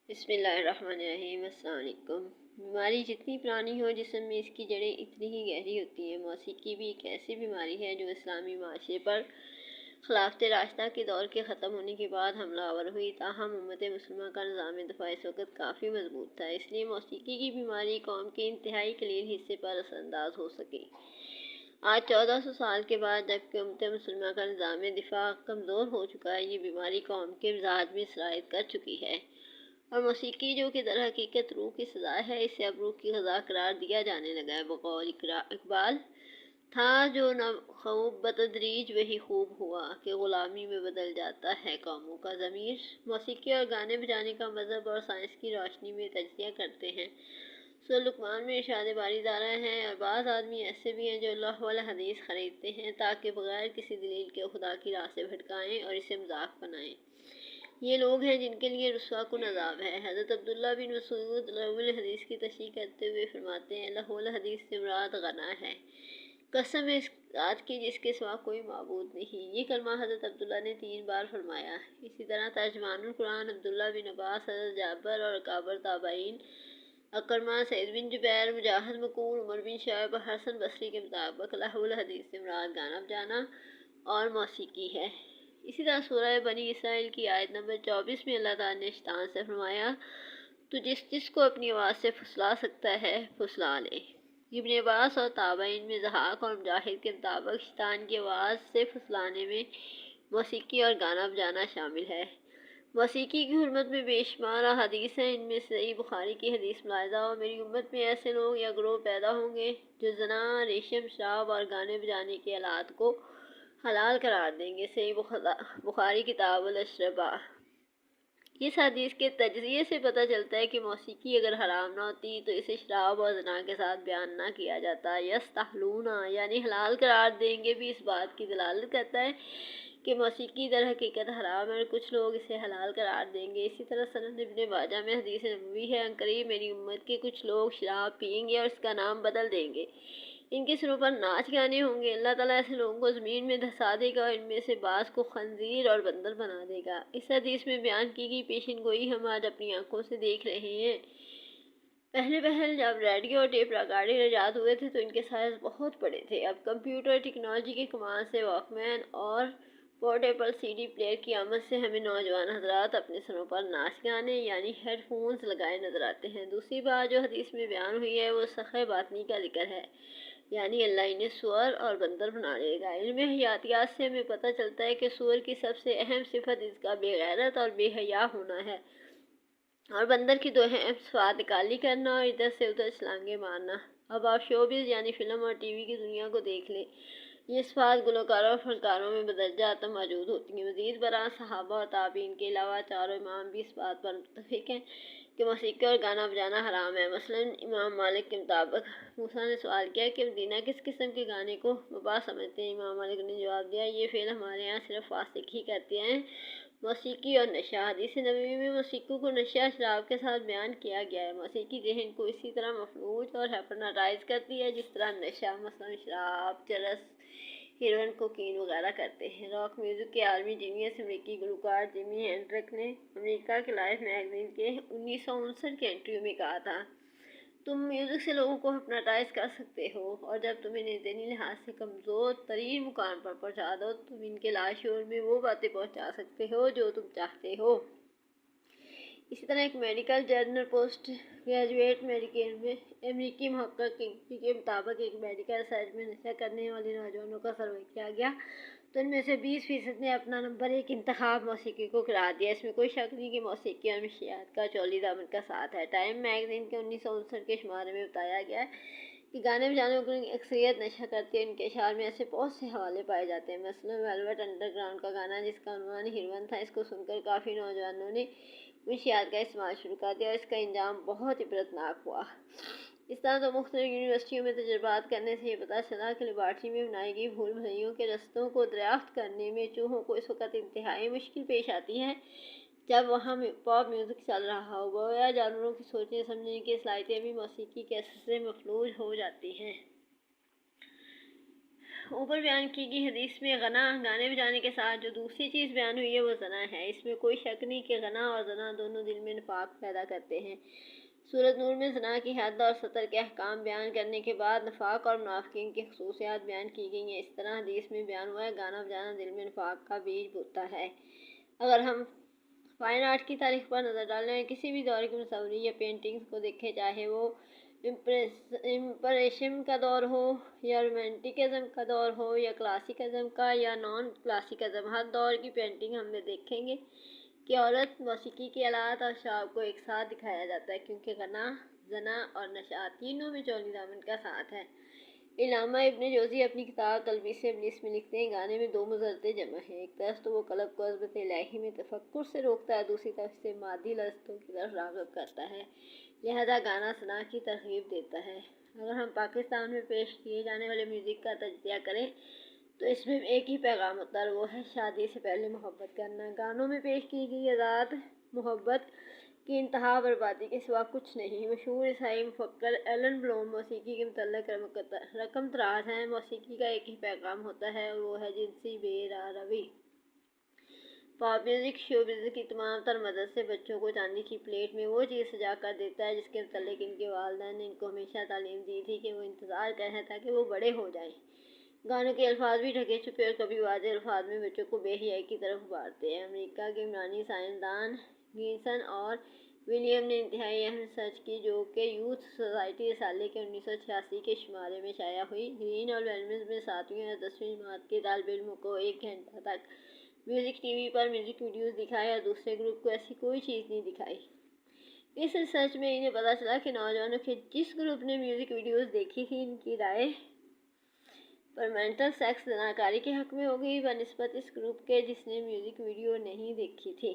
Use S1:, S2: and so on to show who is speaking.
S1: بسم اللہ الرحمن الرحیم۔ السلام علیکم۔ بیماری جتنی پرانی ہو، جسم میں اس کی جڑیں اتنی ہی گہری ہوتی ہیں۔ موسیقی بھی ایک ایسی بیماری ہے جو اسلامی معاشرے پر خلافت راستہ کے دور کے ختم ہونے کے بعد حملہ آور ہوئی، تاہم امت مسلمہ کا نظام دفاع اس وقت کافی مضبوط تھا، اس لیے موسیقی کی بیماری قوم کے انتہائی قلیل حصے پر اثر انداز ہو سکی۔ آج 1400 سال کے بعد، جبکہ امت مسلمہ کا نظام دفاع کمزور ہو چکا ہے، یہ بیماری قوم کے مزاج میں سرایت کر چکی ہے، اور موسیقی جو کہ در حقیقت روح کی سزا ہے، اسے اب روح کی غذا قرار دیا جانے لگا ہے۔ بقول اقبال تھا جو نہ خوب بتدریج وہی خوب ہوا، کہ غلامی میں بدل جاتا ہے قوموں کا ضمیر۔ موسیقی اور گانے بجانے کا مذہب اور سائنس کی روشنی میں تجزیہ کرتے ہیں۔ سورہ لقمان میں ارشاد باری تعالیٰ ہے، اور بعض آدمی ایسے بھی ہیں جو اللہ والحدیث خریدتے ہیں تاکہ بغیر کسی دلیل کے خدا کی راہ سے بھٹکائیں اور اسے مذاق بنائیں۔ یہ لوگ ہیں جن کے لیے رسوا کن عذاب ہے۔ حضرت عبداللہ بن مسعود لغو الحدیث کی تشریح کرتے ہوئے فرماتے ہیں، لغو الحدیث سے مراد غنا ہے، قسم اس ذات کی جس کے سوا کوئی معبود نہیں۔ یہ کلمہ حضرت عبداللہ نے 3 بار فرمایا۔ اسی طرح ترجمان القرآن عبداللہ بن عباس، حضرت جابر اور اکابر تابعین اکرمہ، سعید بن جبیر، مجاہد، مقول، عمر بن شعیب اور حسن بصری کے مطابق لغو الحدیث سے مراد گانا بجانا اور موسیقی ہے۔ اسی طرح سورہ بنی اسرائیل کی آیت نمبر 24 میں اللہ تعالیٰ نے شیطان سے فرمایا، تو جس کو اپنی آواز سے پھسلا سکتا ہے پھسلا لے۔ ابن عباس اور تابعین میں ضحاک اور مجاہد کے مطابق شیطان کی آواز سے پھسلانے میں موسیقی اور گانا بجانا شامل ہے۔ موسیقی کی حرمت میں بے شمار احادیث ہیں، ان میں سے صحیح بخاری کی حدیث ملاحظہ ہو، میری امت میں ایسے لوگ یا گروہ پیدا ہوں گے جو زنا، ریشم، شراب اور گانے بجانے کے آلات کو حلال قرار دیں گے۔ صحیح بخاری کتاب الاشربہ۔ اس حدیث کے تجزیے سے پتہ چلتا ہے کہ موسیقی اگر حرام نہ ہوتی تو اسے شراب اور زنا کے ساتھ بیان نہ کیا جاتا۔ یستحلون یعنی حلال قرار دیں گے بھی اس بات کی دلالت کرتا ہے کہ موسیقی در حقیقت حرام ہے، اور کچھ لوگ اسے حلال قرار دیں گے۔ اسی طرح سنن ابن ماجہ میں حدیث نبوی ہے، عنقریب میری امت کے کچھ لوگ شراب پئیں گے اور اس کا نام بدل دیں گے، ان کے سروں پر ناچ گانے ہوں گے، اللہ تعالیٰ ایسے لوگوں کو زمین میں دھسا دے گا اور ان میں سے بعض کو خنزیر اور بندر بنا دے گا۔ اس حدیث میں بیان کی گئی پیشن گوئی ہم آج اپنی آنکھوں سے دیکھ رہے ہیں۔ پہلے جب ریڈیو اور ٹیپ ریکارڈر ایجاد ہوئے تھے تو ان کے سائز بہت بڑے تھے۔ اب کمپیوٹر ٹیکنالوجی کے کمال سے واک مین اور پورٹیبل سی ڈی پلیئر کی آمد سے ہمیں نوجوان حضرات اپنے سروں پر ناچ گانے یعنی ہیڈ فونز لگائے نظر آتے ہیں۔ دوسری بات جو حدیث میں بیان ہوئی ہے وہ سخ باطنی کا ذکر ہے، یعنی اللہ انہیں سور اور بندر بنا لے گا۔ علم حیاتیات سے ہمیں پتہ چلتا ہے کہ سور کی سب سے اہم صفت اس کا بے غیرت اور بے حیا ہونا ہے، اور بندر کی 2 اہم صفات نکالی کرنا اور ادھر سے ادھر چھلانگیں مارنا۔ اب آپ شوبز یعنی فلم اور ٹی وی کی دنیا کو دیکھ لیں، یہ صفات گلوکاروں اور فنکاروں میں بدرجہ موجود ہوتی ہیں۔ مزید برآں صحابہ اور تابعین کے علاوہ 4 امام بھی اس بات پر متفق ہیں کہ موسیقی اور گانا بجانا حرام ہے۔ مثلاً امام مالک کے مطابق موسیٰ نے سوال کیا کہ مدینہ کس قسم کے گانے کو مباح سمجھتے ہیں؟ امام مالک نے جواب دیا، یہ فعل ہمارے ہاں صرف فاسق ہی کرتے ہیں، موسیقی اور نشہ۔ حدیث نبوی میں موسیقی کو نشہ شراب کے ساتھ بیان کیا گیا ہے۔ موسیقی ذہن کو اسی طرح مفلوج اور ہیپنوٹائز کرتی ہے جس طرح نشہ مثلاً شراب، چرس، ہیروئن، کوکین وغیرہ کرتے ہیں۔ راک میوزک کے عالمی جینیس امریکی گلوکار جمی ہینڈرک نے امریکہ کے لائف میگزین کے 1959 کے انٹرویو میں کہا تھا، تم میوزک سے لوگوں کو ہپنوٹائز کر سکتے ہو، اور جب تم انہیں ذہنی لحاظ سے کمزور ترین مقام پر پہنچا دو تم ان کے لاشعور میں وہ باتیں پہنچا سکتے ہو جو تم چاہتے ہو۔ اسی طرح ایک medical journal post graduate medical میں امریکی محقق کے مطابق ایک میڈیکل ریسرچ میں نشہ کرنے والے نوجوانوں کا سروے کیا گیا تو ان میں سے 20% نے اپنا نمبر 1 انتخاب موسیقی کو قرار دیا۔ اس میں کوئی شک نہیں کہ موسیقی اور منشیات کا چولی دامن کا ساتھ ہے۔ ٹائم میگزین کے 1959 کے شمارے میں بتایا گیا ہے کہ گانے بجانے کی اکثریت نشہ کرتی ہے۔ ان کے اشعار میں ایسے بہت سے حوالے پائے جاتے ہیں، مثلاً ویلویٹ انڈر گراؤنڈ کا گانا جس کا عنوان ہیروئن تھا، اس کو سن کر کافی نوجوانوں نے منشیات کا استعمال شروع کر دیا اور اس کا انجام بہت عبرتناک ہوا۔ اس طرح تو مختلف یونیورسٹیوں میں تجربات کرنے سے یہ پتہ چلا کہ لیبارٹری میں بنائی گئی بھول بھلیوں کے رستوں کو دریافت کرنے میں چوہوں کو اس وقت انتہائی مشکل پیش آتی ہے جب وہاں پاپ میوزک چل رہا ہو، گویا جانوروں کی سوچنے سمجھنے کی صلاحیتیں بھی موسیقی کے اثر سے مفلوج ہو جاتی ہیں۔ اوپر بیان کی گئی حدیث میں غنا گانے بجانے کے ساتھ جو دوسری چیز بیان ہوئی ہے وہ زنا ہے۔ اس میں کوئی شک نہیں کہ غنا اور زنا دونوں دل میں نفاق پیدا کرتے ہیں۔ سورۃ نور میں زنا کی حد اور سطر کے احکام بیان کرنے کے بعد نفاق اور منافقین کی خصوصیات بیان کی گئی ہیں۔ اس طرح حدیث میں بیان ہوا ہے گانا بجانا دل میں نفاق کا بیج بوتا ہے۔ اگر ہم فائن آرٹ کی تاریخ پر نظر ڈالیں، کسی بھی دور کی مصوری یا پینٹنگز کو دیکھیں، چاہے وہ امپریشن کا دور ہو یا رومانٹکزم کا دور ہو یا کلاسیکزم کا یا نان کلاسیکزم، ہر دور کی پینٹنگ ہم میں دیکھیں گے کہ عورت، موسیقی کے آلات اور شراب کو ایک ساتھ دکھایا جاتا ہے، کیونکہ غنا، زنا اور نشہ تینوں میں چولی دامن کا ساتھ ہے۔ علامہ ابن جوزی اپنی کتاب تلبیس ابلیس میں لکھتے ہیں گانے میں دو مضرتیں جمع ہیں، ایک طرف تو وہ قلب کو عظمت الہی میں تفکر سے روکتا ہے، دوسری طرف سے مادی لذتوں کی طرف راغب کرتا ہے، لہذا گانا زنا کی ترغیب دیتا ہے۔ اگر ہم پاکستان میں پیش کیے جانے والے میوزک کا تجزیہ کریں تو اس میں ایک ہی پیغام ہوتا ہے، وہ ہے شادی سے پہلے محبت کرنا۔ گانوں میں پیش کی گئی آزاد محبت کی انتہا بربادی کے سوا کچھ نہیں۔ مشہور عیسائی مفکر ایلن بلوم موسیقی کے متعلق رقم طراز ہیں۔ موسیقی کا ایک ہی پیغام ہوتا ہے اور وہ ہے جنسی بے راہ روی۔ پاپ میوزک شو بزنس کی تمام تر مدد سے بچوں کو چاندی کی پلیٹ میں وہ چیز سجا کر دیتا ہے جس کے متعلق ان کے والدین نے ان کو ہمیشہ تعلیم دی تھی کہ وہ انتظار کریں تاکہ وہ بڑے ہو جائیں۔ گانوں کے الفاظ بھی ڈھکے چھپے اور کبھی واضح الفاظ میں بچوں کو بے حیائی کی طرف ابھارتے ہیں۔ امریکہ کے یونانی سائنسدان گیسن اور ولیم نے انتہائی اہم ریسرچ کی جو کہ یوتھ سوسائٹی رسالے کے 1986 کے شمارے میں شائع ہوئی۔ گرین اور ویلمز میں 7ویں اور 10ویں جماعت کے طالب علموں کو 1 گھنٹہ تک میوزک ٹی وی پر میوزک ویڈیوز دکھائے اور دوسرے گروپ کو ایسی کوئی چیز نہیں دکھائی۔ اس ریسرچ میں انہیں پتہ چلا کہ نوجوانوں کے جس گروپ نے میوزک ویڈیوز دیکھی تھی ان کی رائے پرمینٹل سیکس زناکاری کے حق میں ہو گئی بنسبت اس گروپ کے جس نے میوزک ویڈیو نہیں دیکھی تھی۔